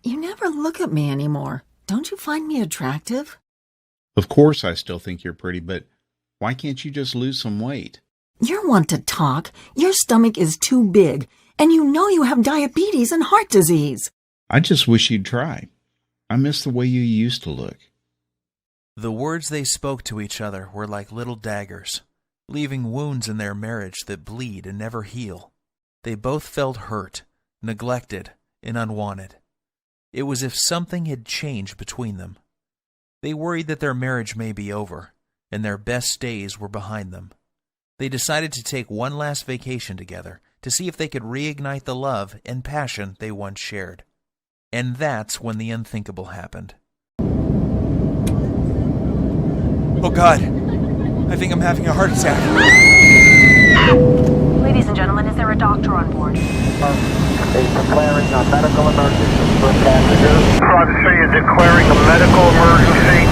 You never look at me anymore. Don't you find me attractive? Of course, I still think you're pretty, but why can't you just lose some weight? You're one to talk. Your stomach is too big, and you know you have diabetes and heart disease. I just wish you'd try. I miss the way you used to look. The words they spoke to each other were like little daggers, leaving wounds in their marriage that bleed and never heal. They both felt hurt, neglected, and unwanted. It was as if something had changed between them. They worried that their marriage may be over, and their best days were behind them. They decided to take one last vacation together to see if they could reignite the love and passion they once shared. And that's when the unthinkable happened. Oh God, I think I'm having a heart attack. Ladies and gentlemen, is there a doctor on board? Declaring a medical emergency for passengers. Roger, say you're declaring a medical emergency.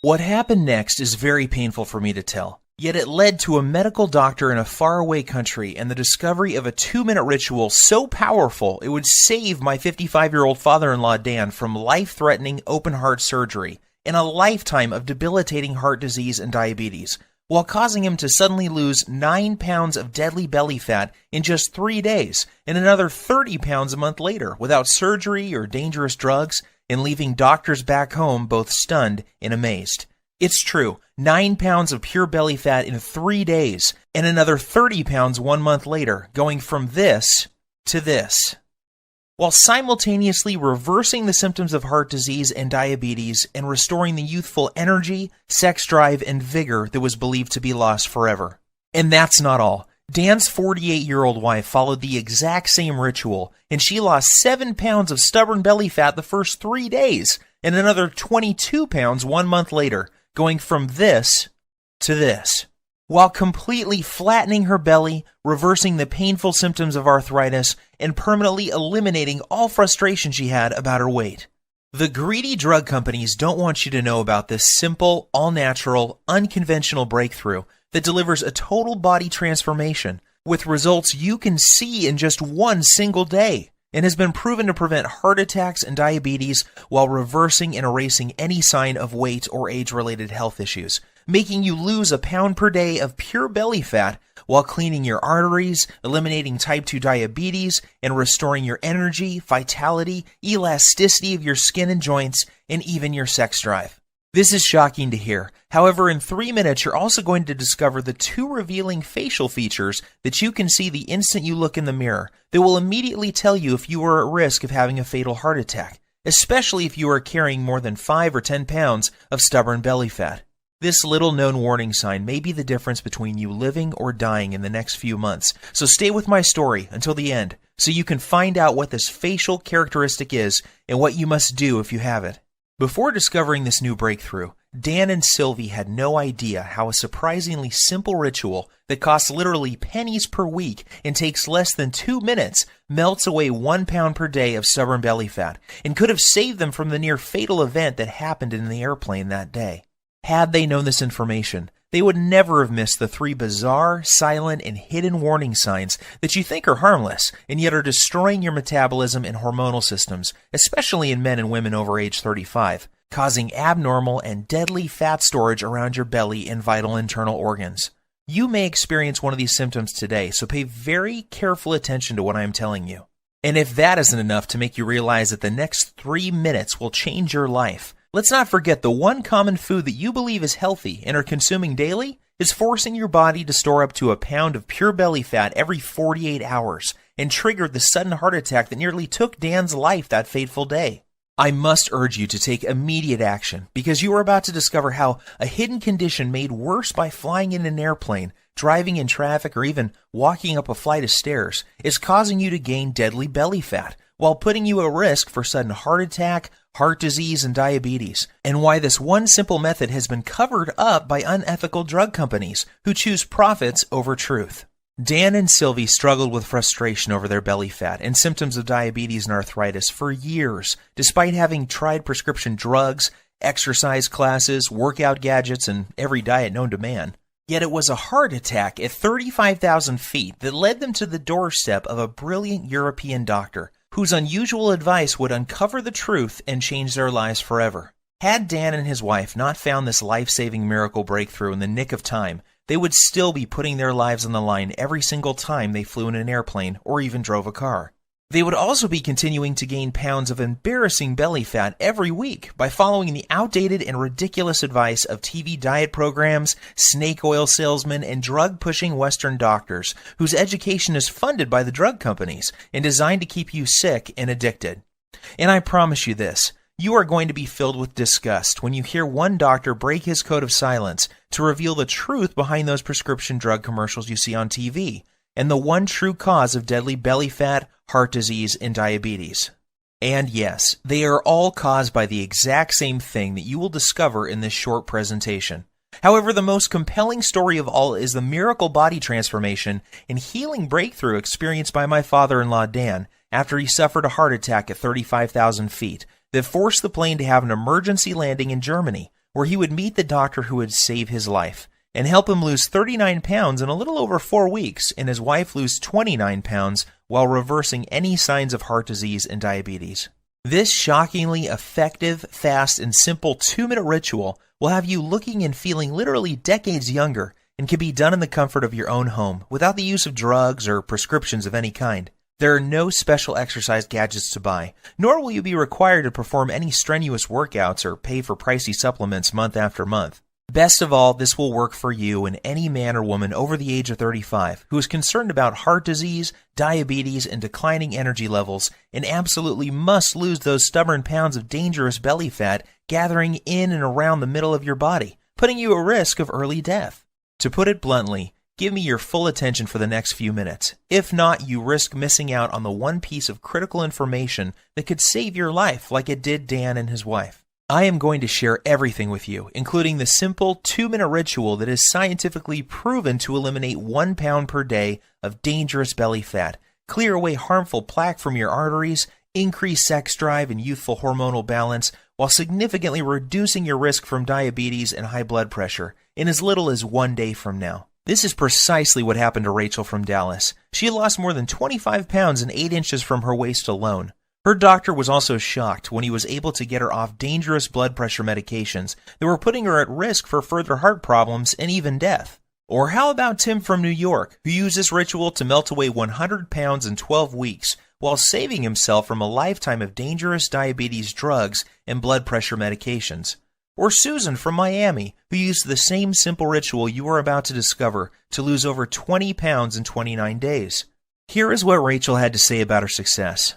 What happened next is very painful for me to tell, yet it led to a medical doctor in a faraway country and the discovery of a 2-minute ritual so powerful it would save my 55-year-old father-in-law Dan from life-threatening open-heart surgery and a lifetime of debilitating heart disease and diabetes, while causing him to suddenly lose 9 pounds of deadly belly fat in just 3 days and another 30 pounds a month later without surgery or dangerous drugs, and leaving doctors back home both stunned and amazed. It's true, 9 pounds of pure belly fat in 3 days and another 30 pounds 1 month later, going from this to this, while simultaneously reversing the symptoms of heart disease and diabetes and restoring the youthful energy, sex drive, and vigor that was believed to be lost forever. And that's not all. Dan's 48-year-old wife followed the exact same ritual, and she lost 7 pounds of stubborn belly fat the first 3 days and another 22 pounds 1 month later, going from this to this, while completely flattening her belly, reversing the painful symptoms of arthritis, and permanently eliminating all frustration she had about her weight. The greedy drug companies don't want you to know about this simple, all-natural, unconventional breakthrough that delivers a total body transformation with results you can see in just one single day, and has been proven to prevent heart attacks and diabetes while reversing and erasing any sign of weight or age-related health issues, making you lose a pound per day of pure belly fat while cleaning your arteries, eliminating type 2 diabetes, and restoring your energy, vitality, elasticity of your skin and joints, and even your sex drive. This is shocking to hear. However, in 3 minutes, you're also going to discover the 2 revealing facial features that you can see the instant you look in the mirror that will immediately tell you if you are at risk of having a fatal heart attack, especially if you are carrying more than 5 or 10 pounds of stubborn belly fat. This little-known warning sign may be the difference between you living or dying in the next few months, so stay with my story until the end so you can find out what this facial characteristic is and what you must do if you have it. Before discovering this new breakthrough, Dan and Sylvie had no idea how a surprisingly simple ritual that costs literally pennies per week and takes less than 2 minutes melts away 1 pound per day of stubborn belly fat and could have saved them from the near fatal event that happened in the airplane that day. Had they known this information, they would never have missed the 3 bizarre, silent, and hidden warning signs that you think are harmless and yet are destroying your metabolism and hormonal systems, especially in men and women over age 35, causing abnormal and deadly fat storage around your belly and vital internal organs. You may experience one of these symptoms today, so pay very careful attention to what I am telling you. And if that isn't enough to make you realize that the next 3 minutes will change your life, let's not forget the one common food that you believe is healthy and are consuming daily is forcing your body to store up to a pound of pure belly fat every 48 hours and triggered the sudden heart attack that nearly took Dan's life that fateful day. I must urge you to take immediate action because you are about to discover how a hidden condition made worse by flying in an airplane, driving in traffic, or even walking up a flight of stairs is causing you to gain deadly belly fat while putting you at risk for sudden heart attack, heart disease, and diabetes, and why this one simple method has been covered up by unethical drug companies who choose profits over truth. Dan and Sylvie struggled with frustration over their belly fat and symptoms of diabetes and arthritis for years, despite having tried prescription drugs, exercise classes, workout gadgets, and every diet known to man. Yet it was a heart attack at 35,000 feet that led them to the doorstep of a brilliant European doctor whose unusual advice would uncover the truth and change their lives forever. Had Dan and his wife not found this life-saving miracle breakthrough in the nick of time, they would still be putting their lives on the line every single time they flew in an airplane or even drove a car. They would also be continuing to gain pounds of embarrassing belly fat every week by following the outdated and ridiculous advice of TV diet programs, snake oil salesmen, and drug-pushing Western doctors whose education is funded by the drug companies and designed to keep you sick and addicted. And I promise you this, you are going to be filled with disgust when you hear one doctor break his code of silence to reveal the truth behind those prescription drug commercials you see on TV and the one true cause of deadly belly fat, heart disease, and diabetes. And yes, they are all caused by the exact same thing that you will discover in this short presentation. However, the most compelling story of all is the miracle body transformation and healing breakthrough experienced by my father-in-law Dan after he suffered a heart attack at 35,000 feet that forced the plane to have an emergency landing in Germany, where he would meet the doctor who would save his life and help him lose 39 pounds in a little over 4 weeks, and his wife lose 29 pounds while reversing any signs of heart disease and diabetes. This shockingly effective, fast, and simple 2-minute ritual will have you looking and feeling literally decades younger and can be done in the comfort of your own home without the use of drugs or prescriptions of any kind. There are no special exercise gadgets to buy, nor will you be required to perform any strenuous workouts or pay for pricey supplements month after month. Best of all, this will work for you and any man or woman over the age of 35 who is concerned about heart disease, diabetes, and declining energy levels and absolutely must lose those stubborn pounds of dangerous belly fat gathering in and around the middle of your body, putting you at risk of early death. To put it bluntly, give me your full attention for the next few minutes. If not, you risk missing out on the one piece of critical information that could save your life like it did Dan and his wife. I am going to share everything with you, including the simple 2-minute ritual that is scientifically proven to eliminate 1 pound per day of dangerous belly fat, clear away harmful plaque from your arteries, increase sex drive and youthful hormonal balance, while significantly reducing your risk from diabetes and high blood pressure in as little as 1 day from now. This is precisely what happened to Rachel from Dallas. She lost more than 25 pounds and 8 inches from her waist alone. Her doctor was also shocked when he was able to get her off dangerous blood pressure medications that were putting her at risk for further heart problems and even death. Or how about Tim from New York, who used this ritual to melt away 100 pounds in 12 weeks while saving himself from a lifetime of dangerous diabetes drugs and blood pressure medications? Or Susan from Miami, who used the same simple ritual you are about to discover to lose over 20 pounds in 29 days. Here is what Rachel had to say about her success.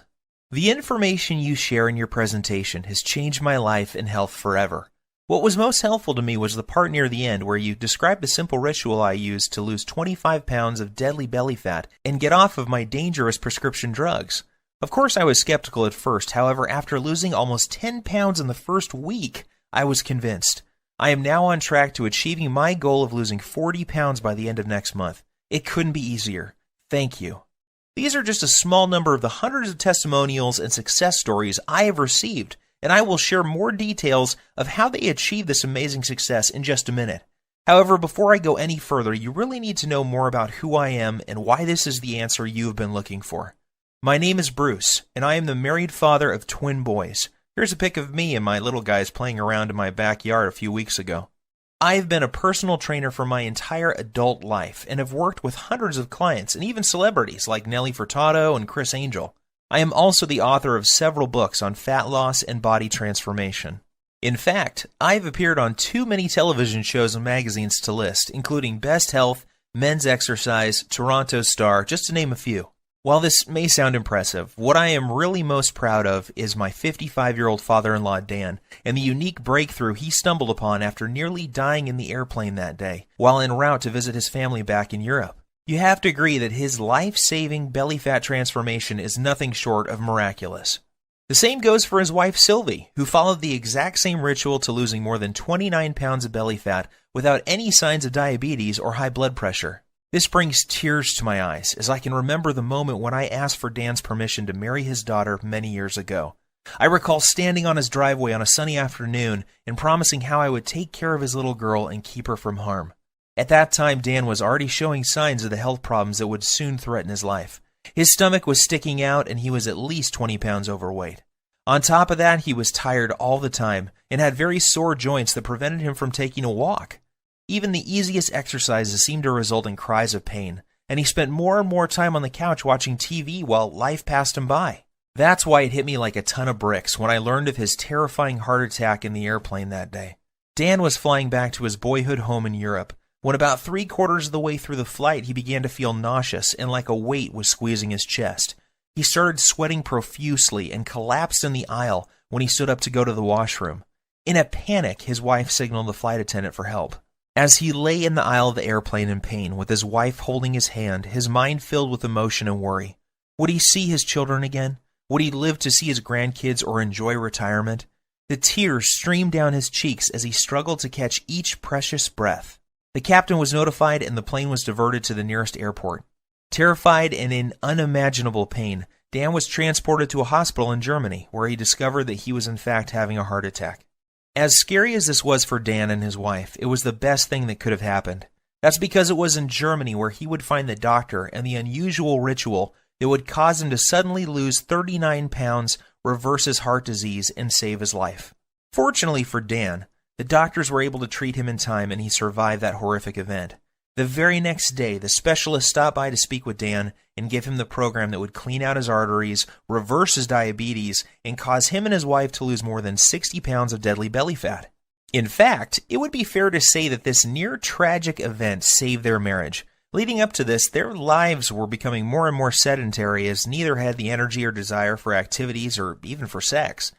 The information you share in your presentation has changed my life and health forever. What was most helpful to me was the part near the end where you described the simple ritual I used to lose 25 pounds of deadly belly fat and get off of my dangerous prescription drugs. Of course, I was skeptical at first. However, after losing almost 10 pounds in the first week, I was convinced. I am now on track to achieving my goal of losing 40 pounds by the end of next month. It couldn't be easier. Thank you. These are just a small number of the hundreds of testimonials and success stories I have received, and I will share more details of how they achieved this amazing success in just a minute. However, before I go any further, you really need to know more about who I am and why this is the answer you have been looking for. My name is Bruce, and I am the married father of twin boys. Here's a pic of me and my little guys playing around in my backyard a few weeks ago. I have been a personal trainer for my entire adult life and have worked with hundreds of clients and even celebrities like Nelly Furtado and Chris Angel. I am also the author of several books on fat loss and body transformation. In fact, I have appeared on too many television shows and magazines to list, including Best Health, Men's Exercise, Toronto Star, just to name a few. While this may sound impressive, what I am really most proud of is my 55-year-old father-in-law Dan and the unique breakthrough he stumbled upon after nearly dying in the airplane that day while en route to visit his family back in Europe. You have to agree that his life-saving belly fat transformation is nothing short of miraculous. The same goes for his wife Sylvie, who followed the exact same ritual to losing more than 29 pounds of belly fat without any signs of diabetes or high blood pressure. This brings tears to my eyes as I can remember the moment when I asked for Dan's permission to marry his daughter many years ago. I recall standing on his driveway on a sunny afternoon and promising how I would take care of his little girl and keep her from harm. At that time, Dan was already showing signs of the health problems that would soon threaten his life. His stomach was sticking out, and he was at least 20 pounds overweight. On top of that, he was tired all the time and had very sore joints that prevented him from taking a walk. Even the easiest exercises seemed to result in cries of pain, and he spent more and more time on the couch watching TV while life passed him by. That's why it hit me like a ton of bricks when I learned of his terrifying heart attack in the airplane that day. Dan was flying back to his boyhood home in Europe. When about 3/4 of the way through the flight, he began to feel nauseous and like a weight was squeezing his chest. He started sweating profusely and collapsed in the aisle when he stood up to go to the washroom. In a panic, his wife signaled the flight attendant for help. As he lay in the aisle of the airplane in pain, with his wife holding his hand, his mind filled with emotion and worry. Would he see his children again? Would he live to see his grandkids or enjoy retirement? The tears streamed down his cheeks as he struggled to catch each precious breath. The captain was notified and the plane was diverted to the nearest airport. Terrified and in unimaginable pain, Dan was transported to a hospital in Germany, where he discovered that he was in fact having a heart attack. As scary as this was for Dan and his wife, it was the best thing that could have happened. That's because it was in Germany where he would find the doctor and the unusual ritual that would cause him to suddenly lose 39 pounds, reverse his heart disease, and save his life. Fortunately for Dan, the doctors were able to treat him in time and he survived that horrific event. The very next day, the specialist stopped by to speak with Dan and give him the program that would clean out his arteries, reverse his diabetes, and cause him and his wife to lose more than 60 pounds of deadly belly fat. In fact, it would be fair to say that this near-tragic event saved their marriage. Leading up to this, their lives were becoming more and more sedentary as neither had the energy or desire for activities or even for sex.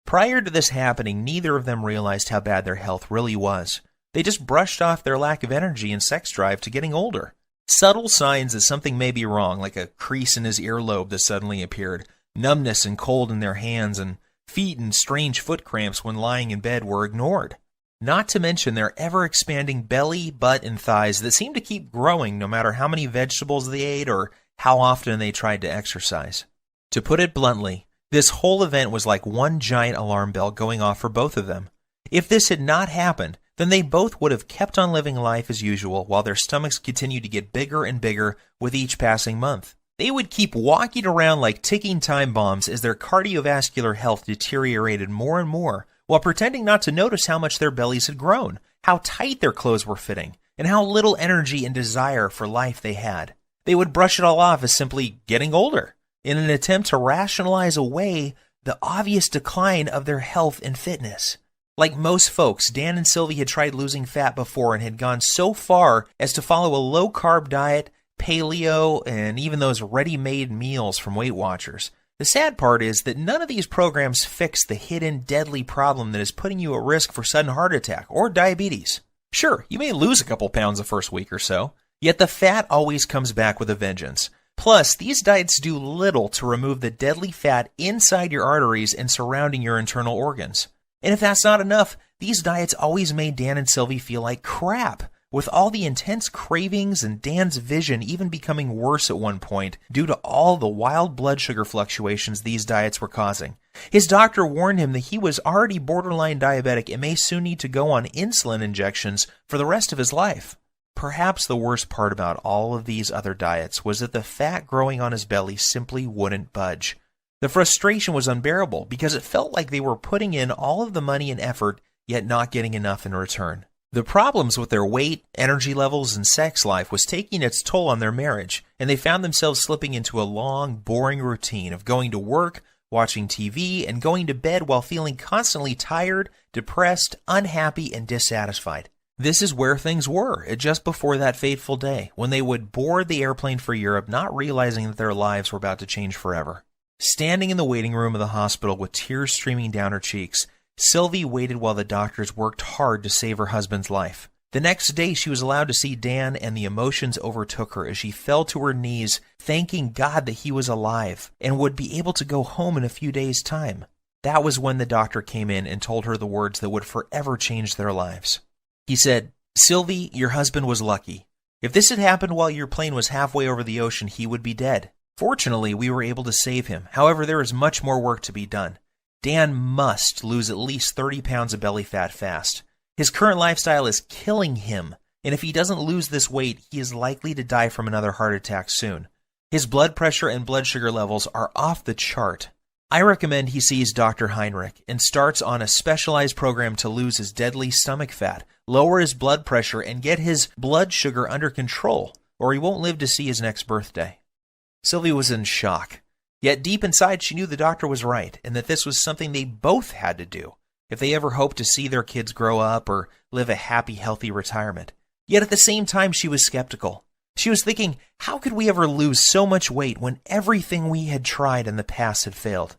Prior to this happening, neither of them realized how bad their health really was. They just brushed off their lack of energy and sex drive to getting older. Subtle signs that something may be wrong, like a crease in his earlobe that suddenly appeared, numbness and cold in their hands, and feet and strange foot cramps when lying in bed were ignored. Not to mention their ever-expanding belly, butt, and thighs that seemed to keep growing no matter how many vegetables they ate or how often they tried to exercise. To put it bluntly, this whole event was like one giant alarm bell going off for both of them. If this had not happened, then they both would have kept on living life as usual while their stomachs continued to get bigger and bigger with each passing month. They would keep walking around like ticking time bombs as their cardiovascular health deteriorated more and more, while pretending not to notice how much their bellies had grown, how tight their clothes were fitting, and how little energy and desire for life they had. They would brush it all off as simply getting older, in an attempt to rationalize away the obvious decline of their health and fitness. Like most folks, Dan and Sylvie had tried losing fat before and had gone so far as to follow a low-carb diet, paleo, and even those ready-made meals from Weight Watchers. The sad part is that none of these programs fix the hidden deadly problem that is putting you at risk for sudden heart attack or diabetes. Sure, you may lose a couple pounds the first week or so, yet the fat always comes back with a vengeance. Plus, these diets do little to remove the deadly fat inside your arteries and surrounding your internal organs. And if that's not enough, these diets always made Dan and Sylvie feel like crap, with all the intense cravings and Dan's vision even becoming worse at one point due to all the wild blood sugar fluctuations these diets were causing. His doctor warned him that he was already borderline diabetic and may soon need to go on insulin injections for the rest of his life. Perhaps the worst part about all of these other diets was that the fat growing on his belly simply wouldn't budge. The frustration was unbearable because it felt like they were putting in all of the money and effort, yet not getting enough in return. The problems with their weight, energy levels, and sex life was taking its toll on their marriage, and they found themselves slipping into a long, boring routine of going to work, watching TV, and going to bed while feeling constantly tired, depressed, unhappy, and dissatisfied. This is where things were just before that fateful day, when they would board the airplane for Europe, not realizing that their lives were about to change forever. Standing in the waiting room of the hospital with tears streaming down her cheeks, Sylvie waited while the doctors worked hard to save her husband's life. The next day, she was allowed to see Dan, and the emotions overtook her as she fell to her knees, thanking God that he was alive and would be able to go home in a few days' time. That was when the doctor came in and told her the words that would forever change their lives. He said, "Sylvie, your husband was lucky. If this had happened while your plane was halfway over the ocean, he would be dead. Fortunately, we were able to save him. However, there is much more work to be done. Dan must lose at least 30 pounds of belly fat fast. His current lifestyle is killing him, and if he doesn't lose this weight, he is likely to die from another heart attack soon. His blood pressure and blood sugar levels are off the chart. I recommend he sees Dr. Heinrich and starts on a specialized program to lose his deadly stomach fat, lower his blood pressure, and get his blood sugar under control, or he won't live to see his next birthday. Sylvie was in shock. Yet deep inside, she knew the doctor was right, and that this was something they both had to do if they ever hoped to see their kids grow up or live a happy, healthy retirement. Yet at the same time, she was skeptical. She was thinking, how could we ever lose so much weight when everything we had tried in the past had failed?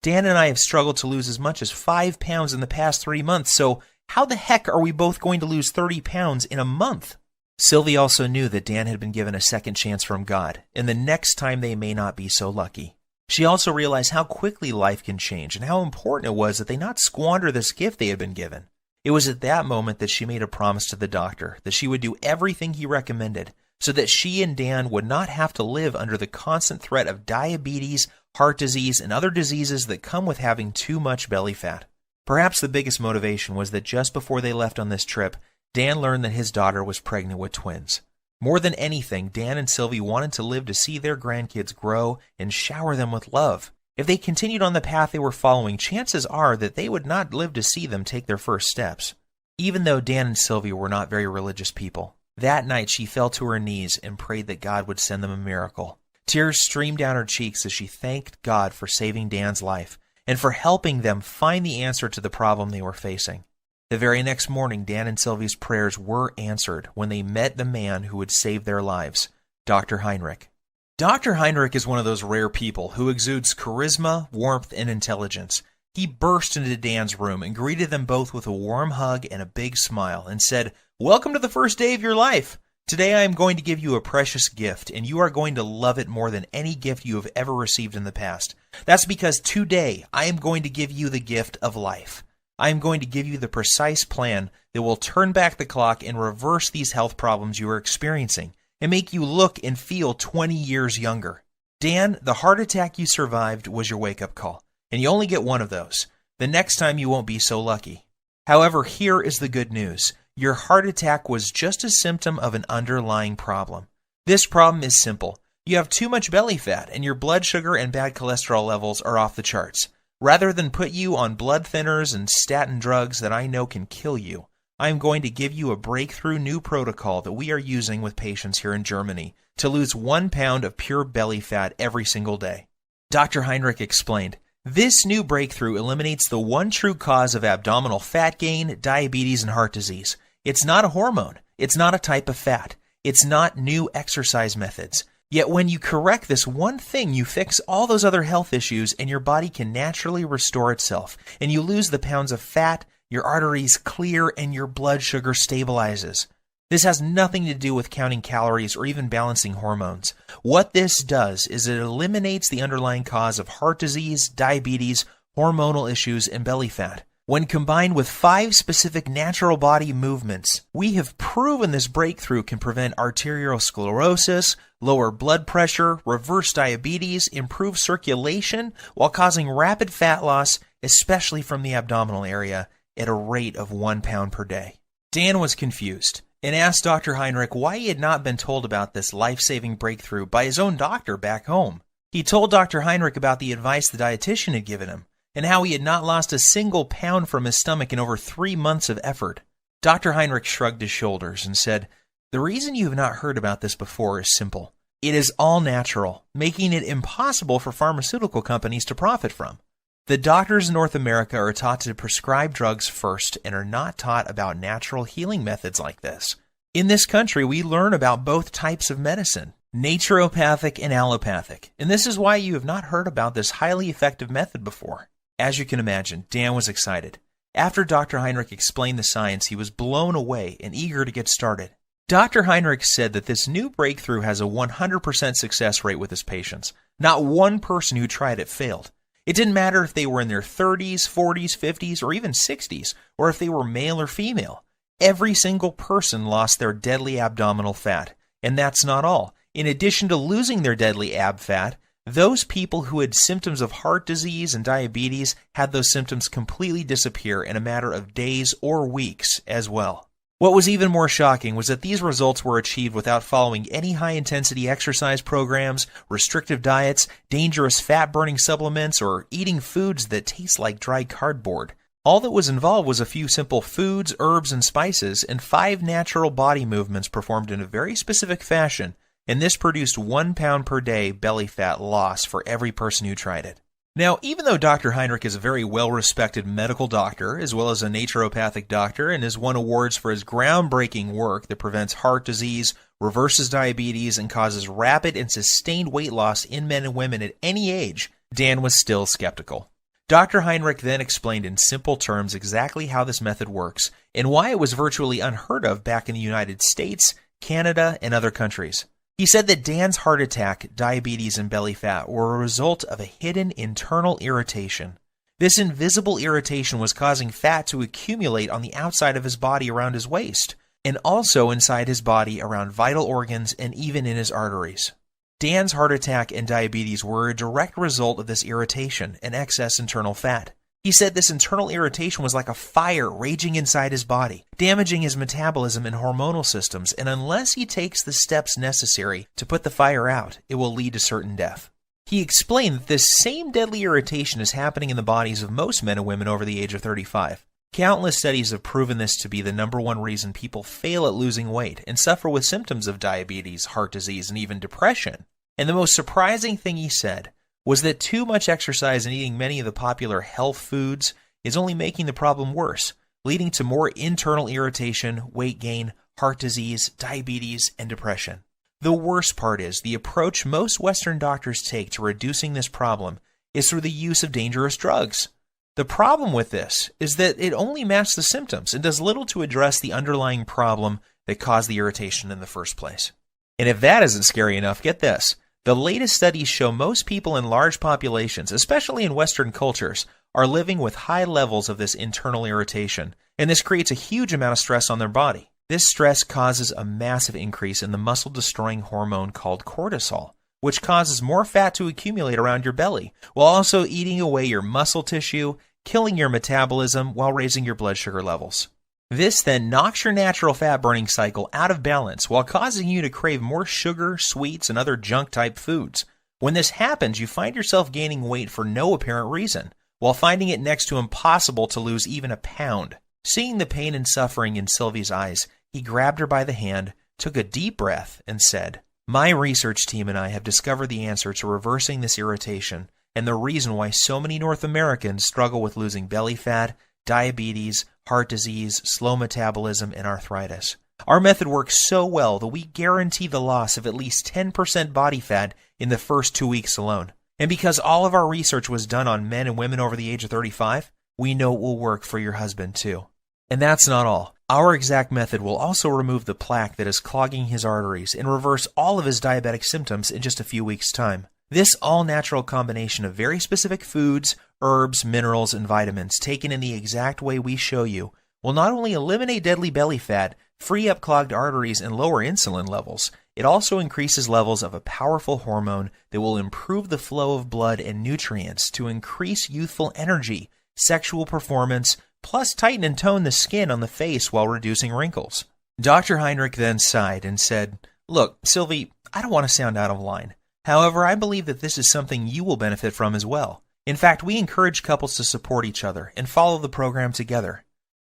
Dan and I have struggled to lose as much as 5 pounds in the past 3 months, so how the heck are we both going to lose 30 pounds in a month? Sylvie also knew that Dan had been given a second chance from God, and the next time they may not be so lucky. She also realized how quickly life can change and how important it was that they not squander this gift they had been given. It was at that moment that she made a promise to the doctor that she would do everything he recommended so that she and Dan would not have to live under the constant threat of diabetes, heart disease, and other diseases that come with having too much belly fat. Perhaps the biggest motivation was that just before they left on this trip, Dan learned that his daughter was pregnant with twins. More than anything, Dan and Sylvie wanted to live to see their grandkids grow and shower them with love. If they continued on the path they were following, chances are that they would not live to see them take their first steps. Even though Dan and Sylvie were not very religious people, that night she fell to her knees and prayed that God would send them a miracle. Tears streamed down her cheeks as she thanked God for saving Dan's life and for helping them find the answer to the problem they were facing. The very next morning, Dan and Sylvie's prayers were answered when they met the man who would save their lives, Dr. Heinrich. Dr. Heinrich is one of those rare people who exudes charisma, warmth, and intelligence. He burst into Dan's room and greeted them both with a warm hug and a big smile and said, "Welcome to the first day of your life. Today I am going to give you a precious gift, and you are going to love it more than any gift you have ever received in the past. That's because today I am going to give you the gift of life. I am going to give you the precise plan that will turn back the clock and reverse these health problems you are experiencing and make you look and feel 20 years younger. Dan, the heart attack you survived was your wake-up call, and you only get one of those. The next time you won't be so lucky. However, here is the good news. Your heart attack was just a symptom of an underlying problem. This problem is simple. You have too much belly fat, and your blood sugar and bad cholesterol levels are off the charts. Rather than put you on blood thinners and statin drugs that I know can kill you, I am going to give you a breakthrough new protocol that we are using with patients here in Germany to lose 1 pound of pure belly fat every single day. Dr. Heinrich explained, this new breakthrough eliminates the one true cause of abdominal fat gain, diabetes, and heart disease. It's not a hormone. It's not a type of fat. It's not new exercise methods. Yet when you correct this one thing, you fix all those other health issues and your body can naturally restore itself. And you lose the pounds of fat, your arteries clear, and your blood sugar stabilizes. This has nothing to do with counting calories or even balancing hormones. What this does is it eliminates the underlying cause of heart disease, diabetes, hormonal issues, and belly fat. When combined with 5 specific natural body movements, we have proven this breakthrough can prevent arteriosclerosis, lower blood pressure, reverse diabetes, improve circulation, while causing rapid fat loss, especially from the abdominal area, at a rate of 1 pound per day. Dan was confused and asked Dr. Heinrich why he had not been told about this life-saving breakthrough by his own doctor back home. He told Dr. Heinrich about the advice the dietitian had given him, and how he had not lost a single pound from his stomach in over 3 months of effort. Dr. Heinrich shrugged his shoulders and said, "The reason you have not heard about this before is simple. It is all natural, making it impossible for pharmaceutical companies to profit from. The doctors in North America are taught to prescribe drugs first and are not taught about natural healing methods like this. In this country, we learn about both types of medicine, naturopathic and allopathic, and this is why you have not heard about this highly effective method before." As you can imagine, Dan was excited. After Dr. Heinrich explained the science, he was blown away and eager to get started. Dr. Heinrich said that this new breakthrough has a 100% success rate with his patients. Not one person who tried it failed. It didn't matter if they were in their 30s, 40s, 50s, or even 60s, or if they were male or female. Every single person lost their deadly abdominal fat. And that's not all. In addition to losing their deadly ab fat, those people who had symptoms of heart disease and diabetes had those symptoms completely disappear in a matter of days or weeks as well. What was even more shocking was that these results were achieved without following any high-intensity exercise programs, restrictive diets, dangerous fat-burning supplements, or eating foods that taste like dry cardboard. All that was involved was a few simple foods, herbs, and spices, and 5 natural body movements performed in a very specific fashion, and this produced 1 pound per day belly fat loss for every person who tried it. Now, even though Dr. Heinrich is a very well-respected medical doctor, as well as a naturopathic doctor, and has won awards for his groundbreaking work that prevents heart disease, reverses diabetes, and causes rapid and sustained weight loss in men and women at any age, Dan was still skeptical. Dr. Heinrich then explained in simple terms exactly how this method works, and why it was virtually unheard of back in the United States, Canada, and other countries. He said that Dan's heart attack, diabetes, and belly fat were a result of a hidden internal irritation. This invisible irritation was causing fat to accumulate on the outside of his body around his waist, and also inside his body around vital organs and even in his arteries. Dan's heart attack and diabetes were a direct result of this irritation and excess internal fat. He said this internal irritation was like a fire raging inside his body, damaging his metabolism and hormonal systems, and unless he takes the steps necessary to put the fire out, it will lead to certain death. He explained that this same deadly irritation is happening in the bodies of most men and women over the age of 35. Countless studies have proven this to be the #1 reason people fail at losing weight and suffer with symptoms of diabetes, heart disease, and even depression. And the most surprising thing he said was that too much exercise and eating many of the popular health foods is only making the problem worse, leading to more internal irritation, weight gain, heart disease, diabetes, and depression. The worst part is the approach most Western doctors take to reducing this problem is through the use of dangerous drugs. The problem with this is that it only masks the symptoms and does little to address the underlying problem that caused the irritation in the first place. And if that isn't scary enough, get this. The latest studies show most people in large populations, especially in Western cultures, are living with high levels of this internal irritation, and this creates a huge amount of stress on their body. This stress causes a massive increase in the muscle-destroying hormone called cortisol, which causes more fat to accumulate around your belly, while also eating away your muscle tissue, killing your metabolism while raising your blood sugar levels. This then knocks your natural fat-burning cycle out of balance while causing you to crave more sugar, sweets, and other junk-type foods. When this happens, you find yourself gaining weight for no apparent reason, while finding it next to impossible to lose even a pound. Seeing the pain and suffering in Sylvie's eyes, he grabbed her by the hand, took a deep breath, and said, "My research team and I have discovered the answer to reversing this irritation and the reason why so many North Americans struggle with losing belly fat, diabetes, heart disease, slow metabolism, and arthritis. Our method works so well that we guarantee the loss of at least 10% body fat in the first 2 weeks alone. And because all of our research was done on men and women over the age of 35, we know it will work for your husband too." And that's not all. Our exact method will also remove the plaque that is clogging his arteries and reverse all of his diabetic symptoms in just a few weeks' time. This all-natural combination of very specific foods, herbs, minerals, and vitamins taken in the exact way we show you will not only eliminate deadly belly fat, free up clogged arteries, and lower insulin levels, it also increases levels of a powerful hormone that will improve the flow of blood and nutrients to increase youthful energy, sexual performance, plus tighten and tone the skin on the face while reducing wrinkles. Dr. Heinrich then sighed and said, "Look, Sylvie, I don't want to sound out of line. However, I believe that this is something you will benefit from as well. In fact, we encourage couples to support each other and follow the program together.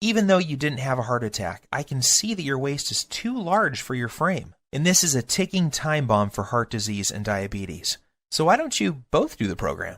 Even though you didn't have a heart attack, I can see that your waist is too large for your frame, and this is a ticking time bomb for heart disease and diabetes. So why don't you both do the program?"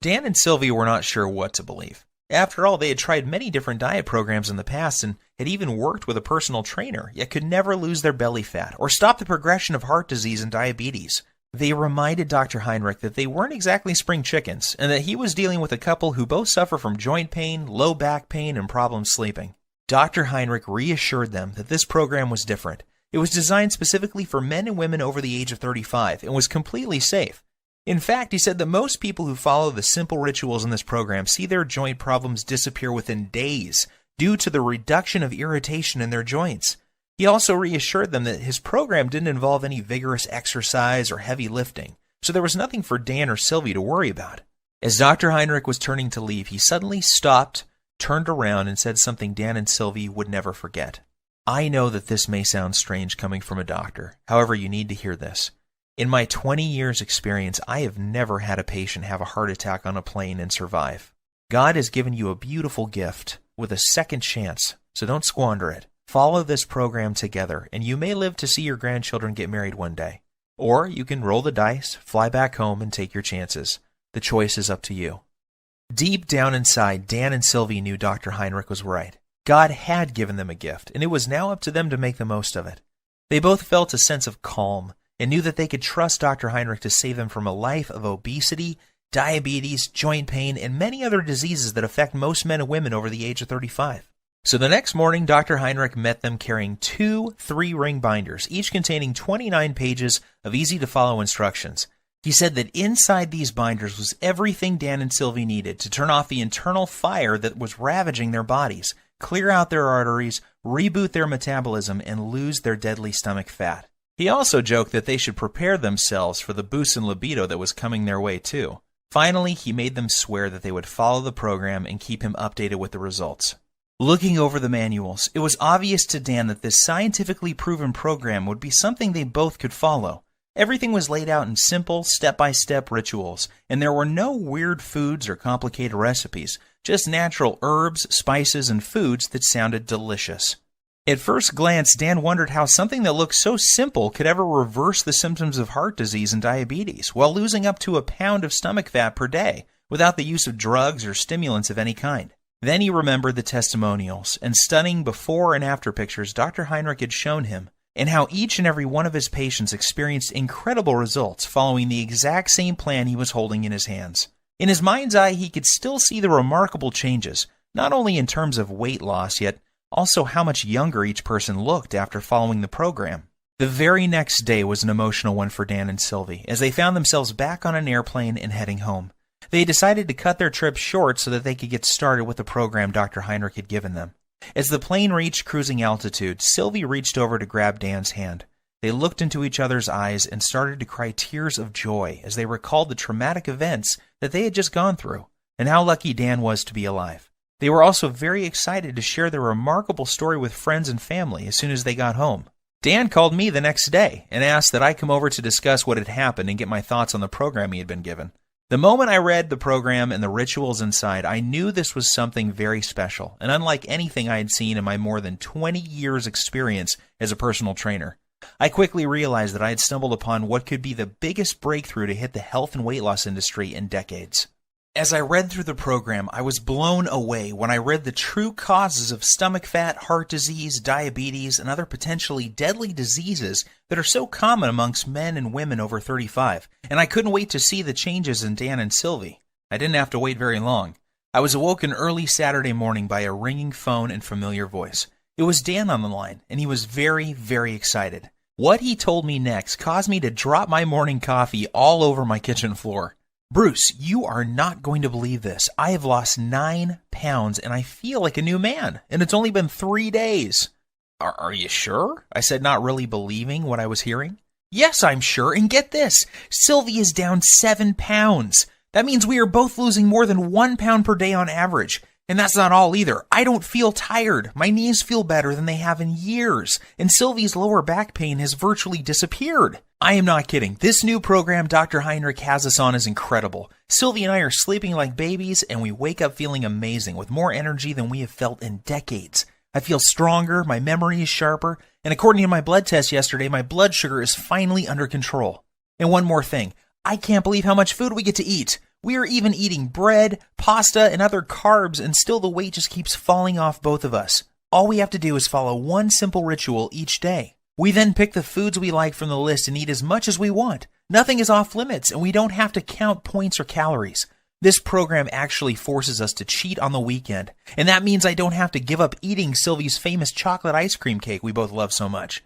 Dan and Sylvie were not sure what to believe. After all, they had tried many different diet programs in the past and had even worked with a personal trainer, yet could never lose their belly fat or stop the progression of heart disease and diabetes. They reminded Dr. Heinrich that they weren't exactly spring chickens, and that he was dealing with a couple who both suffer from joint pain, low back pain, and problems sleeping. Dr. Heinrich reassured them that this program was different. It was designed specifically for men and women over the age of 35 and was completely safe. In fact, he said that most people who follow the simple rituals in this program see their joint problems disappear within days due to the reduction of irritation in their joints. He also reassured them that his program didn't involve any vigorous exercise or heavy lifting, so there was nothing for Dan or Sylvie to worry about. As Dr. Heinrich was turning to leave, he suddenly stopped, turned around, and said something Dan and Sylvie would never forget. I know that this may sound strange coming from a doctor. However, you need to hear this. In my 20 years experience, I have never had a patient have a heart attack on a plane and survive. God has given you a beautiful gift with a second chance, so don't squander it. Follow this program together, and you may live to see your grandchildren get married one day. Or you can roll the dice, fly back home, and take your chances. The choice is up to you. Deep down inside, Dan and Sylvie knew Dr. Heinrich was right. God had given them a gift, and it was now up to them to make the most of it. They both felt a sense of calm and knew that they could trust Dr. Heinrich to save them from a life of obesity, diabetes, joint pain, and many other diseases that affect most men and women over the age of 35. So the next morning, Dr. Heinrich met them carrying 2 3-ring binders, each containing 29 pages of easy-to-follow instructions. He said that inside these binders was everything Dan and Sylvie needed to turn off the internal fire that was ravaging their bodies, clear out their arteries, reboot their metabolism, and lose their deadly stomach fat. He also joked that they should prepare themselves for the boost in libido that was coming their way too. Finally, he made them swear that they would follow the program and keep him updated with the results. Looking over the manuals, it was obvious to Dan that this scientifically proven program would be something they both could follow. Everything was laid out in simple, step-by-step rituals, and there were no weird foods or complicated recipes, just natural herbs, spices, and foods that sounded delicious. At first glance, Dan wondered how something that looked so simple could ever reverse the symptoms of heart disease and diabetes while losing up to a pound of stomach fat per day without the use of drugs or stimulants of any kind. Then he remembered the testimonials and stunning before and after pictures Dr. Heinrich had shown him, and how each and every one of his patients experienced incredible results following the exact same plan he was holding in his hands. In his mind's eye, he could still see the remarkable changes, not only in terms of weight loss, yet also how much younger each person looked after following the program. The very next day was an emotional one for Dan and Sylvie, as they found themselves back on an airplane and heading home. They decided to cut their trip short so that they could get started with the program Dr. Heinrich had given them. As the plane reached cruising altitude, Sylvie reached over to grab Dan's hand. They looked into each other's eyes and started to cry tears of joy as they recalled the traumatic events that they had just gone through, and how lucky Dan was to be alive. They were also very excited to share their remarkable story with friends and family as soon as they got home. Dan called me the next day and asked that I come over to discuss what had happened and get my thoughts on the program he had been given. The moment I read the program and the rituals inside, I knew this was something very special and unlike anything I had seen in my more than 20 years' experience as a personal trainer. I quickly realized that I had stumbled upon what could be the biggest breakthrough to hit the health and weight loss industry in decades. As I read through the program, I was blown away when I read the true causes of stomach fat, heart disease, diabetes, and other potentially deadly diseases that are so common amongst men and women over 35, and I couldn't wait to see the changes in Dan and Sylvie. I didn't have to wait very long. I was awoken early Saturday morning by a ringing phone and familiar voice. It was Dan on the line, and he was very, very excited. What he told me next caused me to drop my morning coffee all over my kitchen floor. "Bruce, you are not going to believe this. I have lost 9 pounds and I feel like a new man, and it's only been 3 days. Are you sure? I said, not really believing what I was hearing. Yes, I'm sure, and get this. Sylvie is down 7 pounds. That means we are both losing more than 1 pound per day on average. And that's not all either. I don't feel tired. My knees feel better than they have in years, and Sylvie's lower back pain has virtually disappeared. I am not kidding. This new program Dr. Heinrich has us on is incredible. Sylvie and I are sleeping like babies, and we wake up feeling amazing with more energy than we have felt in decades. I feel stronger, my memory is sharper, and according to my blood test yesterday, my blood sugar is finally under control. And one more thing. I can't believe how much food we get to eat. We are even eating bread, pasta, and other carbs, and still the weight just keeps falling off both of us. All we have to do is follow one simple ritual each day. We then pick the foods we like from the list and eat as much as we want. Nothing is off limits, and we don't have to count points or calories. This program actually forces us to cheat on the weekend, and that means I don't have to give up eating Sylvie's famous chocolate ice cream cake we both love so much.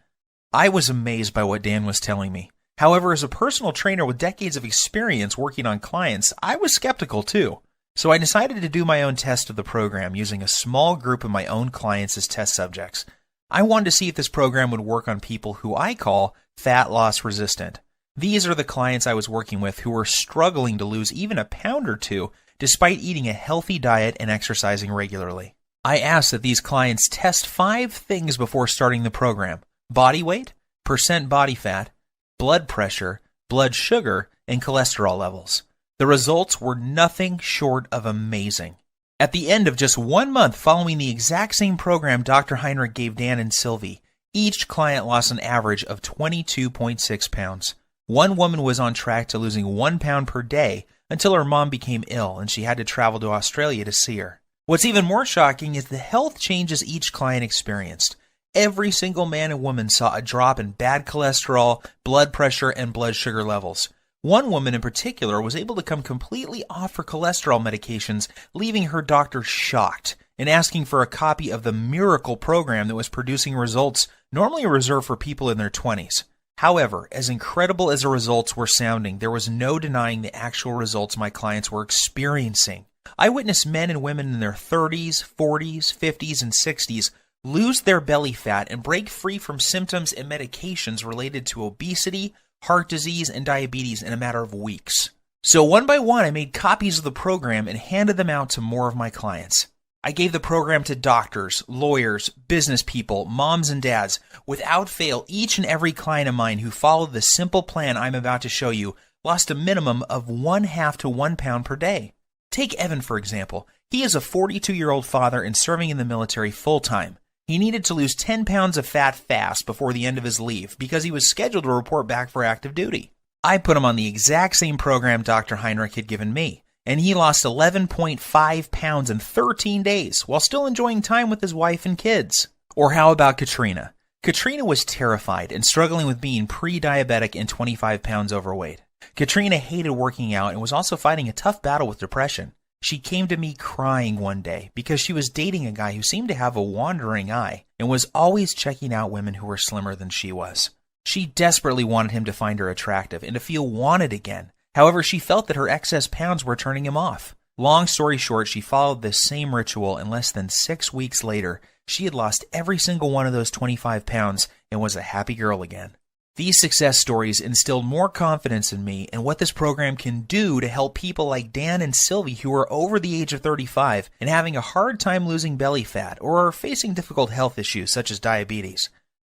I was amazed by what Dan was telling me. However, as a personal trainer with decades of experience working on clients, I was skeptical too. So I decided to do my own test of the program using a small group of my own clients as test subjects. I wanted to see if this program would work on people who I call fat loss resistant. These are the clients I was working with who were struggling to lose even a pound or two despite eating a healthy diet and exercising regularly. I asked that these clients test 5 things before starting the program: body weight, percent body fat, blood pressure, blood sugar, and cholesterol levels. The results were nothing short of amazing. At the end of just 1 month following the exact same program Dr. Heinrich gave Dan and Sylvie, each client lost an average of 22.6 pounds. One woman was on track to losing 1 pound per day until her mom became ill and she had to travel to Australia to see her. What's even more shocking is the health changes each client experienced. Every single man and woman saw a drop in bad cholesterol, blood pressure, and blood sugar levels. One woman in particular was able to come completely off her cholesterol medications, leaving her doctor shocked and asking for a copy of the miracle program that was producing results normally reserved for people in their 20s. However, as incredible as the results were sounding, there was no denying the actual results my clients were experiencing. I witnessed men and women in their 30s, 40s, 50s, and 60s lose their belly fat and break free from symptoms and medications related to obesity, heart disease, and diabetes in a matter of weeks. So one by one, I made copies of the program and handed them out to more of my clients. I gave the program to doctors, lawyers, business people, moms and dads. Without fail, each and every client of mine who followed the simple plan I'm about to show you lost a minimum of 1/2 to 1 pound per day. Take Evan, for example. He is a 42-year-old father and serving in the military full-time. He needed to lose 10 pounds of fat fast before the end of his leave because he was scheduled to report back for active duty. I put him on the exact same program Dr. Heinrich had given me, and he lost 11.5 pounds in 13 days while still enjoying time with his wife and kids. Or how about Katrina? Katrina was terrified and struggling with being pre-diabetic and 25 pounds overweight. Katrina hated working out and was also fighting a tough battle with depression. She came to me crying one day because she was dating a guy who seemed to have a wandering eye and was always checking out women who were slimmer than she was. She desperately wanted him to find her attractive and to feel wanted again. However, she felt that her excess pounds were turning him off. Long story short, she followed this same ritual, and less than 6 weeks later, she had lost every single one of those 25 pounds and was a happy girl again. These success stories instilled more confidence in me and what this program can do to help people like Dan and Sylvie who are over the age of 35 and having a hard time losing belly fat or are facing difficult health issues such as diabetes.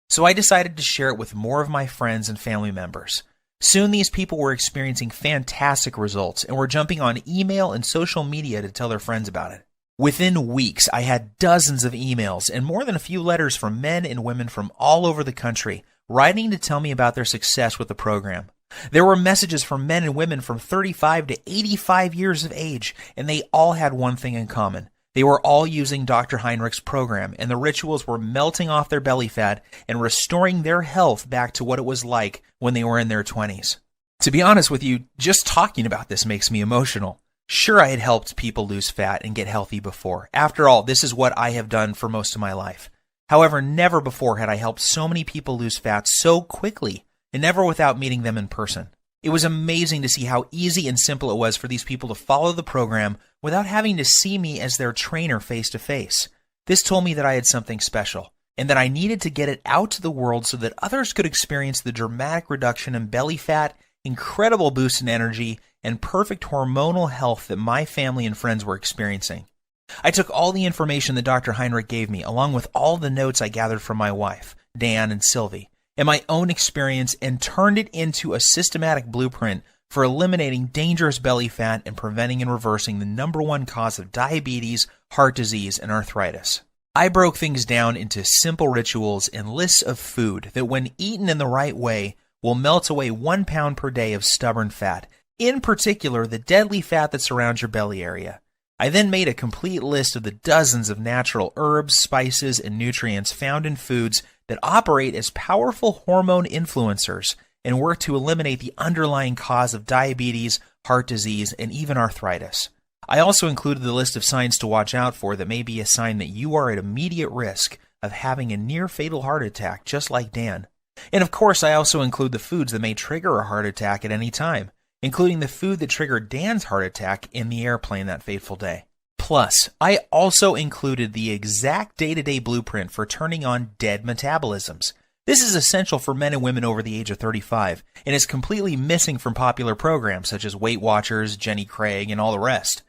So I decided to share it with more of my friends and family members. Soon these people were experiencing fantastic results and were jumping on email and social media to tell their friends about it. Within weeks, I had dozens of emails and more than a few letters from men and women from all over the country writing to tell me about their success with the program. There were messages from men and women from 35 to 85 years of age, and they all had one thing in common. They were all using Dr. Heinrich's program, and the rituals were melting off their belly fat and restoring their health back to what it was like when they were in their 20s. To be honest with you, just talking about this makes me emotional. Sure, I had helped people lose fat and get healthy before. After all, this is what I have done for most of my life. However, never before had I helped so many people lose fat so quickly, and never without meeting them in person. It was amazing to see how easy and simple it was for these people to follow the program without having to see me as their trainer face to face. This told me that I had something special, and that I needed to get it out to the world so that others could experience the dramatic reduction in belly fat, incredible boost in energy, and perfect hormonal health that my family and friends were experiencing. I took all the information that Dr. Heinrich gave me, along with all the notes I gathered from my wife, Dan and Sylvie, and my own experience, and turned it into a systematic blueprint for eliminating dangerous belly fat and preventing and reversing the #1 cause of diabetes, heart disease, and arthritis. I broke things down into simple rituals and lists of food that, when eaten in the right way, will melt away 1 pound per day of stubborn fat, in particular the deadly fat that surrounds your belly area. I then made a complete list of the dozens of natural herbs, spices, and nutrients found in foods that operate as powerful hormone influencers and work to eliminate the underlying cause of diabetes, heart disease, and even arthritis. I also included the list of signs to watch out for that may be a sign that you are at immediate risk of having a near-fatal heart attack, just like Dan. And of course, I also include the foods that may trigger a heart attack at any time, including the food that triggered Dan's heart attack in the airplane that fateful day. Plus, I also included the exact day-to-day blueprint for turning on dead metabolisms. This is essential for men and women over the age of 35, and is completely missing from popular programs such as Weight Watchers, Jenny Craig, and all the rest.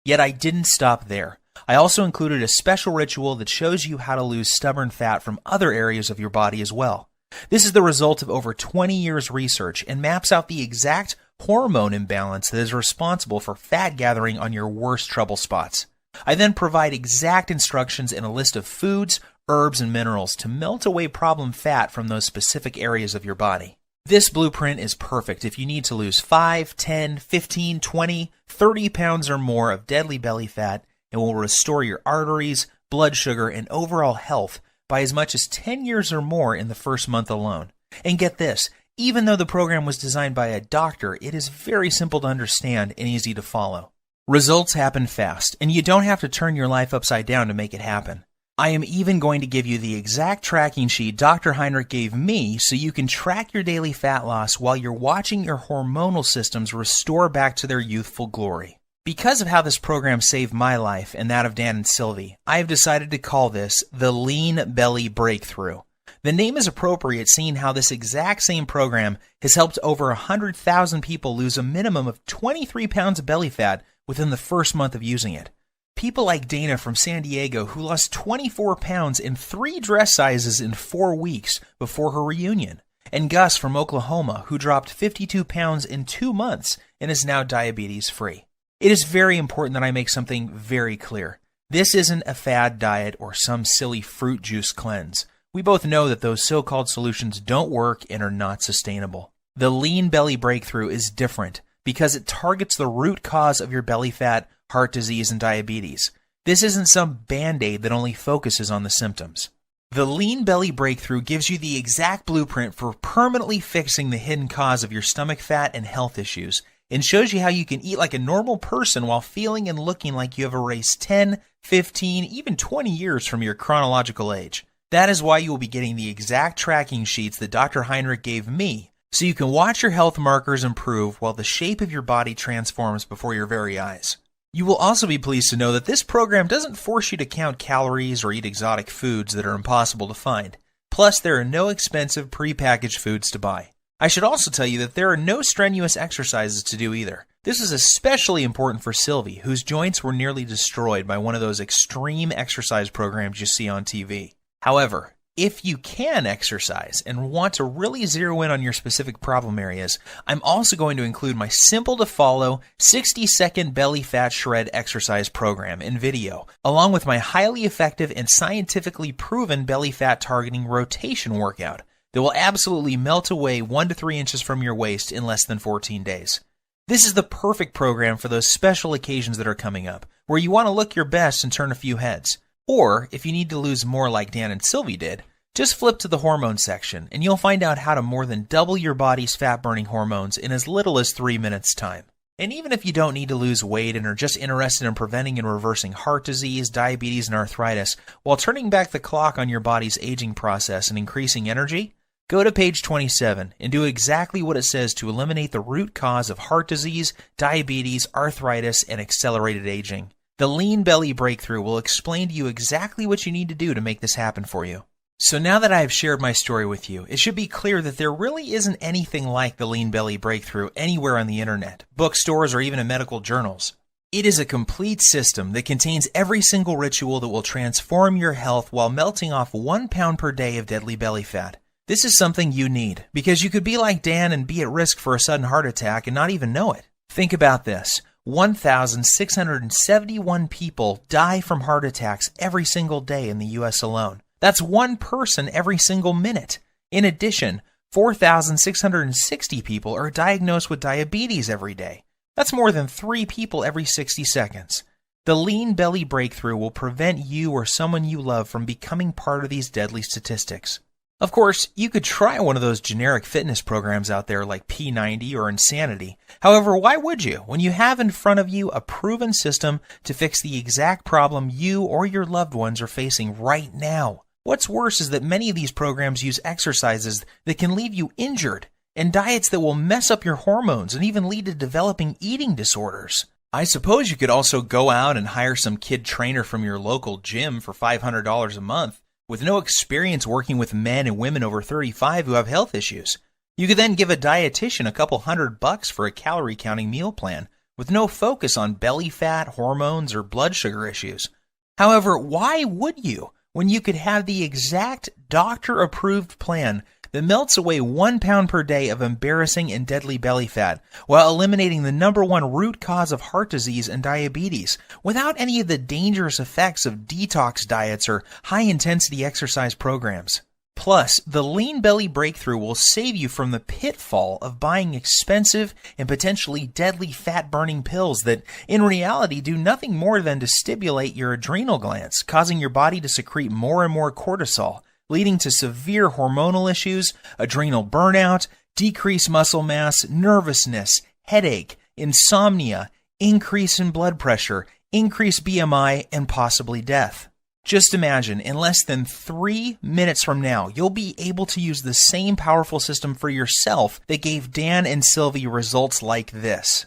Yet I didn't stop there. I also included a special ritual that shows you how to lose stubborn fat from other areas of your body as well. This is the result of over 20 years research and maps out the exact hormone imbalance that is responsible for fat gathering on your worst trouble spots. I then provide exact instructions and a list of foods, herbs, and minerals to melt away problem fat from those specific areas of your body. This blueprint is perfect if you need to lose 5, 10, 15, 20, 30 pounds or more of deadly belly fat and will restore your arteries, blood sugar, and overall health by as much as 10 years or more in the first month alone. And get this, even though the program was designed by a doctor, it is very simple to understand and easy to follow. Results happen fast, and you don't have to turn your life upside down to make it happen. I am even going to give you the exact tracking sheet Dr. Heinrich gave me so you can track your daily fat loss while you're watching your hormonal systems restore back to their youthful glory. Because of how this program saved my life and that of Dan and Sylvie, I have decided to call this the Lean Belly Breakthrough. The name is appropriate seeing how this exact same program has helped over 100,000 people lose a minimum of 23 pounds of belly fat within the first month of using it. People like Dana from San Diego, who lost 24 pounds in 3 dress sizes in 4 weeks before her reunion. And Gus from Oklahoma, who dropped 52 pounds in 2 months and is now diabetes-free. It is very important that I make something very clear. This isn't a fad diet or some silly fruit juice cleanse. We both know that those so-called solutions don't work and are not sustainable. The Lean Belly Breakthrough is different because it targets the root cause of your belly fat, heart disease, and diabetes. This isn't some band-aid that only focuses on the symptoms. The Lean Belly Breakthrough gives you the exact blueprint for permanently fixing the hidden cause of your stomach fat and health issues, and shows you how you can eat like a normal person while feeling and looking like you have erased 10, 15, even 20 years from your chronological age. That is why you will be getting the exact tracking sheets that Dr. Heinrich gave me, so you can watch your health markers improve while the shape of your body transforms before your very eyes. You will also be pleased to know that this program doesn't force you to count calories or eat exotic foods that are impossible to find. Plus, there are no expensive prepackaged foods to buy. I should also tell you that there are no strenuous exercises to do either. This is especially important for Sylvie, whose joints were nearly destroyed by one of those extreme exercise programs you see on TV. However, if you can exercise and want to really zero in on your specific problem areas, I'm also going to include my simple-to-follow 60-second belly fat shred exercise program in video, along with my highly effective and scientifically proven belly fat targeting rotation workout that will absolutely melt away 1 to 3 inches from your waist in less than 14 days. This is the perfect program for those special occasions that are coming up, where you want to look your best and turn a few heads. Or, if you need to lose more like Dan and Sylvie did, just flip to the hormone section and you'll find out how to more than double your body's fat-burning hormones in as little as 3 minutes' time. And even if you don't need to lose weight and are just interested in preventing and reversing heart disease, diabetes, and arthritis, while turning back the clock on your body's aging process and increasing energy, go to page 27 and do exactly what it says to eliminate the root cause of heart disease, diabetes, arthritis, and accelerated aging. The Lean Belly Breakthrough will explain to you exactly what you need to do to make this happen for you. So now that I have shared my story with you, it should be clear that there really isn't anything like the Lean Belly Breakthrough anywhere on the internet, bookstores, or even in medical journals. It is a complete system that contains every single ritual that will transform your health while melting off 1 pound per day of deadly belly fat. This is something you need, because you could be like Dan and be at risk for a sudden heart attack and not even know it. Think about this. 1,671 people die from heart attacks every single day in the U.S. alone. That's 1 person every single minute. In addition, 4,660 people are diagnosed with diabetes every day. That's more than 3 people every 60 seconds. The Lean Belly Breakthrough will prevent you or someone you love from becoming part of these deadly statistics. Of course, you could try one of those generic fitness programs out there like P90 or Insanity. However, why would you when you have in front of you a proven system to fix the exact problem you or your loved ones are facing right now? What's worse is that many of these programs use exercises that can leave you injured and diets that will mess up your hormones and even lead to developing eating disorders. I suppose you could also go out and hire some kid trainer from your local gym for $500 a month. With no experience working with men and women over 35 who have health issues. You could then give a dietitian a couple $100 for a calorie counting meal plan with no focus on belly fat, hormones, or blood sugar issues. However, why would you when you could have the exact doctor-approved plan that melts away 1 pound per day of embarrassing and deadly belly fat while eliminating the #1 root cause of heart disease and diabetes without any of the dangerous effects of detox diets or high-intensity exercise programs? Plus, the Lean Belly Breakthrough will save you from the pitfall of buying expensive and potentially deadly fat-burning pills that, in reality, do nothing more than to stimulate your adrenal glands, causing your body to secrete more and more cortisol, leading to severe hormonal issues, adrenal burnout, decreased muscle mass, nervousness, headache, insomnia, increase in blood pressure, increased BMI, and possibly death. Just imagine, in less than 3 minutes from now, you'll be able to use the same powerful system for yourself that gave Dan and Sylvie results like this.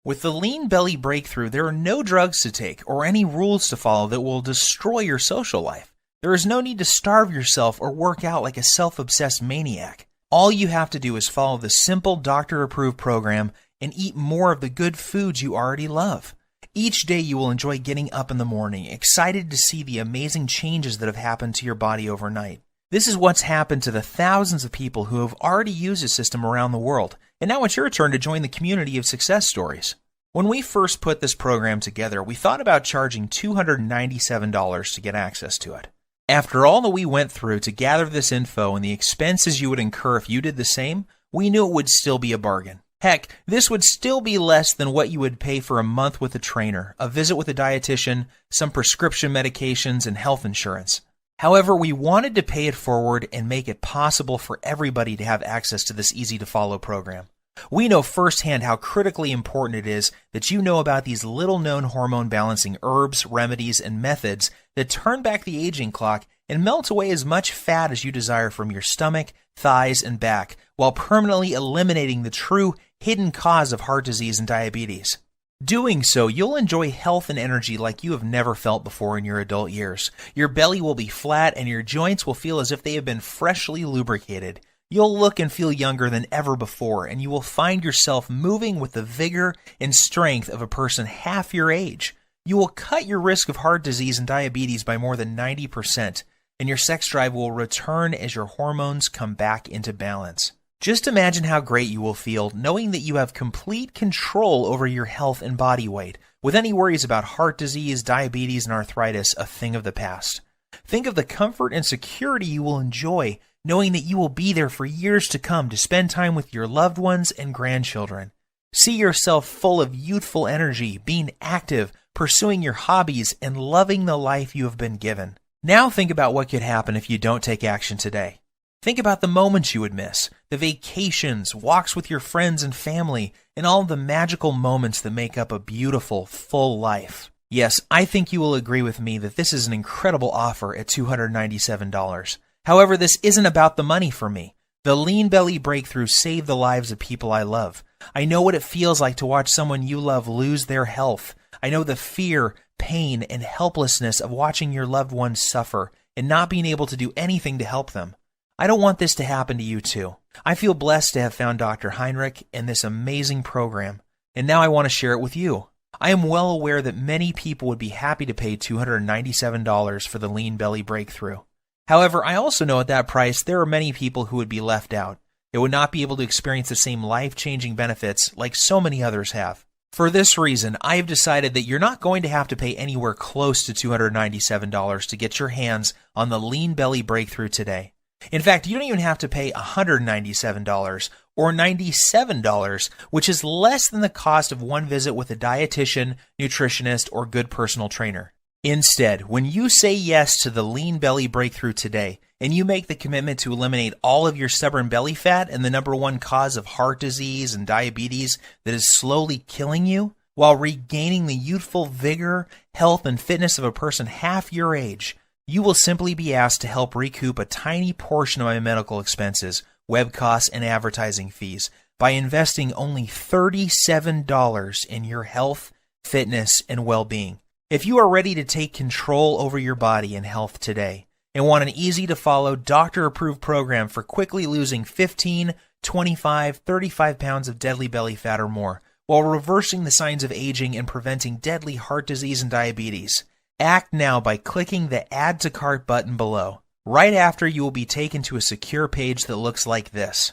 With the Lean Belly Breakthrough, there are no drugs to take or any rules to follow that will destroy your social life. There is no need to starve yourself or work out like a self-obsessed maniac. All you have to do is follow the simple doctor-approved program and eat more of the good foods you already love. Each day you will enjoy getting up in the morning, excited to see the amazing changes that have happened to your body overnight. This is what's happened to the thousands of people who have already used this system around the world, and now it's your turn to join the community of success stories. When we first put this program together, we thought about charging $297 to get access to it. After all that we went through to gather this info and the expenses you would incur if you did the same, we knew it would still be a bargain. Heck, this would still be less than what you would pay for a month with a trainer, a visit with a dietitian, some prescription medications, and health insurance. However, we wanted to pay it forward and make it possible for everybody to have access to this easy-to-follow program. We know firsthand how critically important it is that you know about these little-known hormone-balancing herbs, remedies, and methods that turn back the aging clock and melt away as much fat as you desire from your stomach, thighs, and back, while permanently eliminating the true hidden cause of heart disease and diabetes. Doing so, you'll enjoy health and energy like you have never felt before in your adult years. Your belly will be flat and your joints will feel as if they have been freshly lubricated. You'll look and feel younger than ever before, and you will find yourself moving with the vigor and strength of a person half your age. You will cut your risk of heart disease and diabetes by more than 90%, and your sex drive will return as your hormones come back into balance. Just imagine how great you will feel knowing that you have complete control over your health and body weight, with any worries about heart disease, diabetes, and arthritis a thing of the past. Think of the comfort and security you will enjoy knowing that you will be there for years to come to spend time with your loved ones and grandchildren. See yourself full of youthful energy, being active, pursuing your hobbies, and loving the life you have been given. Now think about what could happen if you don't take action today. Think about the moments you would miss, the vacations, walks with your friends and family, and all the magical moments that make up a beautiful, full life. Yes, I think you will agree with me that this is an incredible offer at $297. However, this isn't about the money for me. The Lean Belly Breakthrough saved the lives of people I love. I know what it feels like to watch someone you love lose their health. I know the fear, pain, and helplessness of watching your loved ones suffer and not being able to do anything to help them. I don't want this to happen to you too. I feel blessed to have found Dr. Heinrich and this amazing program, and now I want to share it with you. I am well aware that many people would be happy to pay $297 for the Lean Belly Breakthrough. However, I also know at that price there are many people who would be left out. They would not be able to experience the same life-changing benefits like so many others have. For this reason, I have decided that you're not going to have to pay anywhere close to $297 to get your hands on the Lean Belly Breakthrough today. In fact, you don't even have to pay $197 or $97, which is less than the cost of one visit with a dietitian, nutritionist, or good personal trainer. Instead, when you say yes to the Lean Belly Breakthrough today, and you make the commitment to eliminate all of your stubborn belly fat and the #1 cause of heart disease and diabetes that is slowly killing you, while regaining the youthful vigor, health, and fitness of a person half your age, you will simply be asked to help recoup a tiny portion of my medical expenses, web costs, and advertising fees by investing only $37 in your health, fitness, and well-being. If you are ready to take control over your body and health today and want an easy-to-follow, doctor-approved program for quickly losing 15, 25, 35 pounds of deadly belly fat or more while reversing the signs of aging and preventing deadly heart disease and diabetes, Act now by clicking the Add to Cart button below. Right after, you will be taken to a secure page that looks like this.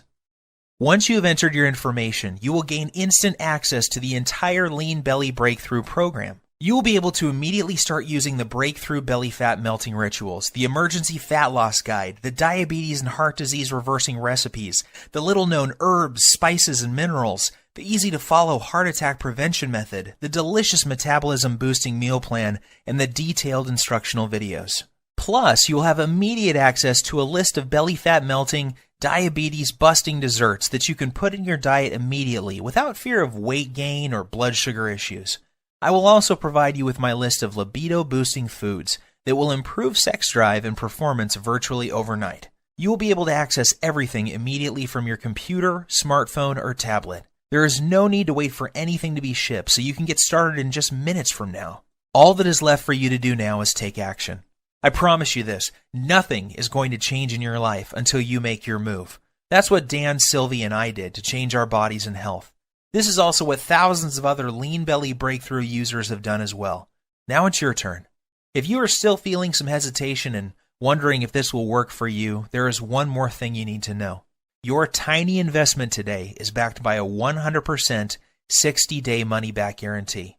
Once you have entered your information, you will gain instant access to the entire Lean Belly Breakthrough program. You will be able to immediately start using the Breakthrough Belly Fat Melting Rituals, the Emergency Fat Loss Guide, the Diabetes and Heart Disease Reversing Recipes, the little-known herbs, spices, and minerals, the easy-to-follow heart attack prevention method, the delicious metabolism-boosting meal plan, and the detailed instructional videos. Plus, you will have immediate access to a list of belly fat melting, diabetes-busting desserts that you can put in your diet immediately without fear of weight gain or blood sugar issues. I will also provide you with my list of libido-boosting foods that will improve sex drive and performance virtually overnight. You will be able to access everything immediately from your computer, smartphone, or tablet. There is no need to wait for anything to be shipped, so you can get started in just minutes from now. All that is left for you to do now is take action. I promise you this, nothing is going to change in your life until you make your move. That's what Dan, Sylvie, and I did to change our bodies and health. This is also what thousands of other Lean Belly Breakthrough users have done as well. Now it's your turn. If you are still feeling some hesitation and wondering if this will work for you, there is one more thing you need to know. Your tiny investment today is backed by a 100% 60-day money-back guarantee.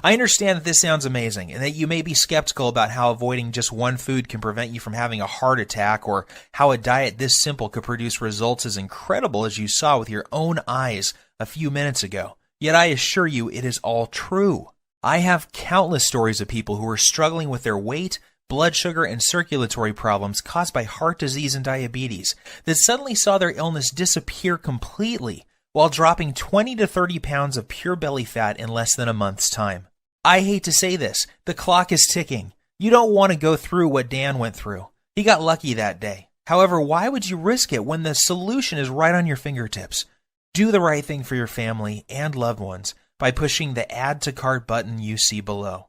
I understand that this sounds amazing and that you may be skeptical about how avoiding just one food can prevent you from having a heart attack, or how a diet this simple could produce results as incredible as you saw with your own eyes a few minutes ago. Yet I assure you it is all true. I have countless stories of people who are struggling with their weight, blood sugar, and circulatory problems caused by heart disease and diabetes that suddenly saw their illness disappear completely while dropping 20 to 30 pounds of pure belly fat in less than a month's time. I hate to say this, the clock is ticking. You don't want to go through what Dan went through. He got lucky that day. However, why would you risk it when the solution is right on your fingertips? Do the right thing for your family and loved ones by pushing the Add to Cart button you see below.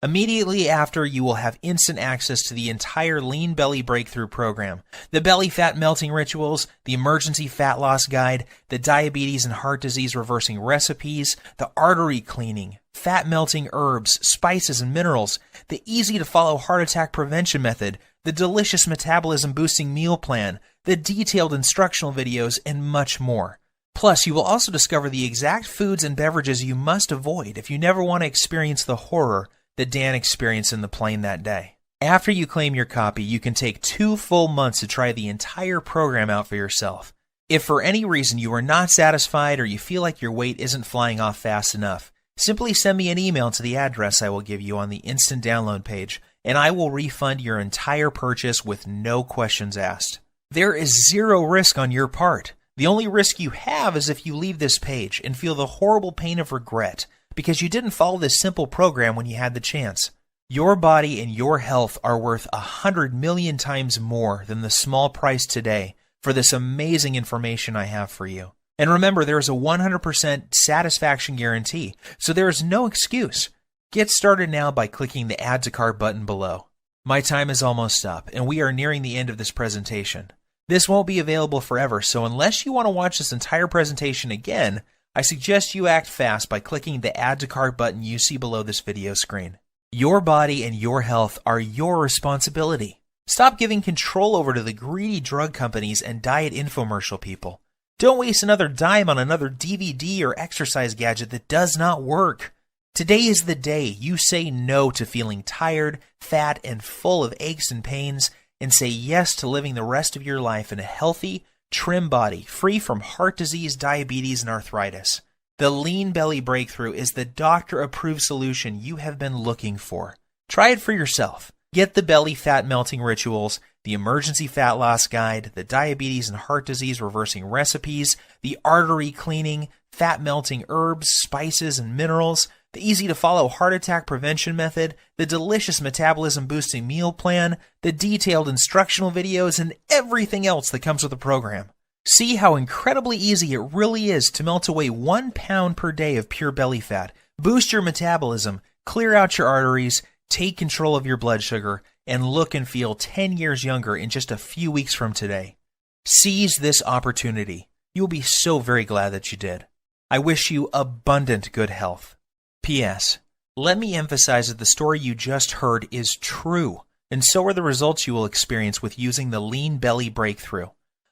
Immediately after, you will have instant access to the entire Lean Belly Breakthrough program, the Belly Fat Melting Rituals, the Emergency Fat Loss Guide, the Diabetes and Heart Disease Reversing Recipes, the Artery Cleaning, Fat Melting Herbs, Spices, and Minerals, the easy-to-follow heart attack prevention method, the delicious metabolism boosting meal plan, the detailed instructional videos, and much more. Plus, you will also discover the exact foods and beverages you must avoid if you never want to experience the horror that Dan experienced in the plane that day. After you claim your copy, you can take 2 full months to try the entire program out for yourself. If for any reason you are not satisfied or you feel like your weight isn't flying off fast enough, simply send me an email to the address I will give you on the instant download page, and I will refund your entire purchase with no questions asked. There is zero risk on your part. The only risk you have is if you leave this page and feel the horrible pain of regret because you didn't follow this simple program when you had the chance. Your body and your health are worth 100 million times more than the small price today for this amazing information I have for you. And remember, there is a 100% satisfaction guarantee, so there is no excuse. Get started now by clicking the Add to Cart button below. My time is almost up, and we are nearing the end of this presentation. This won't be available forever, so unless you want to watch this entire presentation again, I suggest you act fast by clicking the Add to Cart button you see below this video screen. Your body and your health are your responsibility. Stop giving control over to the greedy drug companies and diet infomercial people. Don't waste another dime on another DVD or exercise gadget that does not work. Today is the day you say no to feeling tired, fat, and full of aches and pains, and say yes to living the rest of your life in a healthy, trim body, free from heart disease, diabetes, and arthritis. The Lean Belly Breakthrough is the doctor-approved solution you have been looking for. Try it for yourself. Get the Belly Fat Melting Rituals, the Emergency Fat Loss Guide, the Diabetes and Heart Disease Reversing Recipes, the Artery Cleaning, Fat Melting Herbs, Spices, and Minerals, the easy-to-follow heart attack prevention method, the delicious metabolism-boosting meal plan, the detailed instructional videos, and everything else that comes with the program. See how incredibly easy it really is to melt away 1 pound per day of pure belly fat, boost your metabolism, clear out your arteries, take control of your blood sugar, and look and feel 10 years younger in just a few weeks from today. Seize this opportunity. You'll be so very glad that you did. I wish you abundant good health. P.S. Let me emphasize that the story you just heard is true, and so are the results you will experience with using the Lean Belly Breakthrough.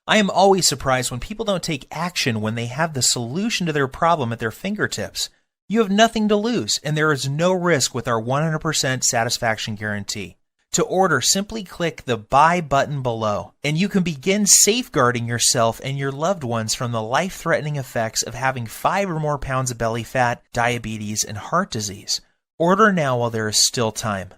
I am always surprised when people don't take action when they have the solution to their problem at their fingertips. You have nothing to lose, and there is no risk with our 100% satisfaction guarantee. To order, simply click the Buy button below, and you can begin safeguarding yourself and your loved ones from the life-threatening effects of having 5 or more pounds of belly fat, diabetes, and heart disease. Order now while there is still time.